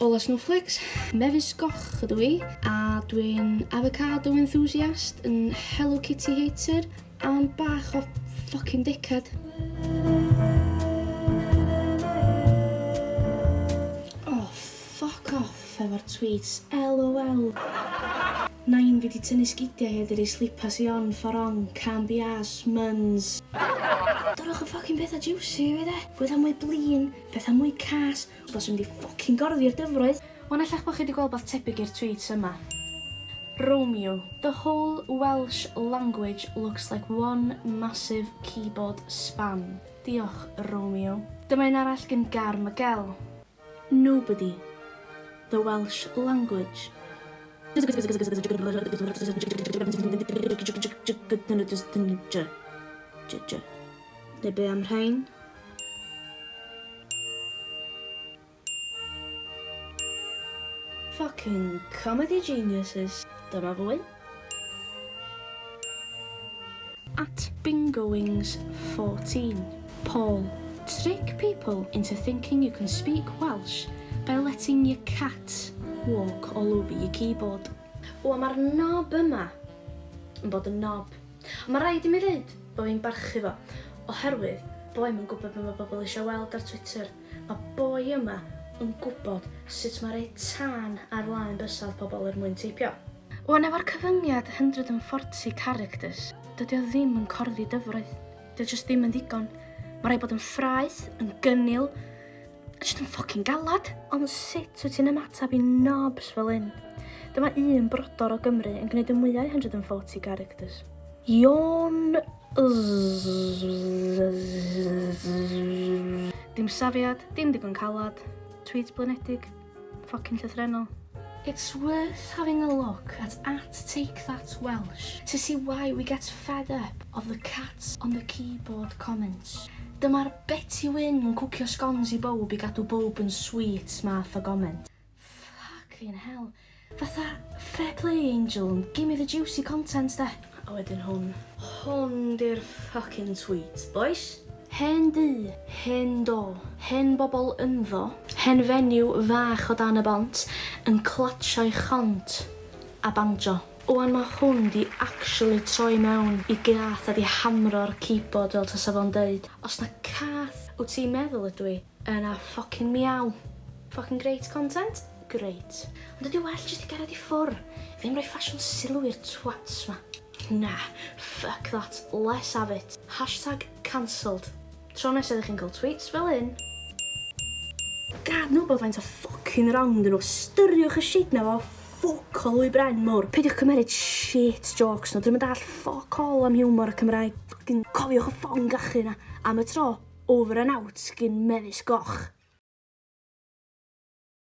Ola Snowflakes, Mefus Gough ydw I, a dwi'n avocado enthusiast, yn Hello Kitty hater, a'n bach o fucking dickhead. Oh, fuck off efo'r tweets, LOL. Nain fi di tynnu sgidiau hyd i'r slipas i on for on, can be ass, muns. Dyrwch y fucking bethau juicy fi de. Bethau mwy blin, bethau mwy cas. Bos yn mynd i fucking gorddi'r dyfroedd. Wan allach bod chi wedi gweld beth tebyg i'r tweets yma. Romeo. The whole Welsh language looks like one massive keyboard spam. Diolch, Romeo. Dyma un arall gen Gar Magel. Nobody. The Welsh language. Neu be am rhain? Fucking comedy geniuses. Dyma fwy. At BingoWings14. Paul. Trick people into thinking you can speak Welsh by letting your cat walk all over your keyboard. O, mae'r knob yma yn bod yn knob. Mae rhaid i mi ddweud bod fi'n barchu fo, oherwydd boi yn gwybod beth mae bobl eisiau weld ar Twitter. Mae boi yma yn gwybod sut mae rhaid tân ar flaen bysedd pobl er mwyn teipio. Wan efo'r cyfyngiad 140 characters, dydy o ddim yn corddi dyfroedd. Dydy o just ddim yn ddigon. Mae rhaid bod yn ffraeth, yn gynnil, jyst yn ffocin galad. Ond sut wyt ti'n ymatab I knobs fel un? Dyma un brodor o Gymru yn gwneud y mwyau 140 characters. Ion... Dim safiad, dim digon calad. Tweets blinedig. Ffocin llythrenol. It's worth having a look at Take That Welsh to see why we get fed up of the cats on the keyboard comments. Dyma'r Betty Wyn yn cwcio scones I bowb I gadw bowb yn sweet math o comment. Fucking hell. Fatha fair play angel, give me the juicy content de. A wedyn hwn. Hwn di'r fucking tweet, boys. Hen du, hen do, hen bobl ynddo, hen fenyw fach o dan y bont, yn clatsio'i chont a banjo. Wan mae hwn di actually troi mewn I gath a di hamro'r keyboard fel tasa fo'n deud. Os na cath wyt ti'n meddwl ydw I, yna ffocin miaw. Fucking great content? Great. Ond ydy well jyst I gared I ffwr. Ddim rhoi ffasiwn sylw i'r twats ma. Nah, fuck that. Let's have it. Hashtag cancelled. Tro nes ydych chi'n cael tweets fel un. Gad nhw bod faint o ffocin round yn nhw. Styriwch y shit na fo. Ffoc o lwy bren mwr. Peidiwch cymeryd shit jokes nhw. Dwi'n mynd all ffoc all am hiwmor y Cymraeg. Cofiwch y ffong gachu na. Am y tro, over and out gyn Mefus Gough.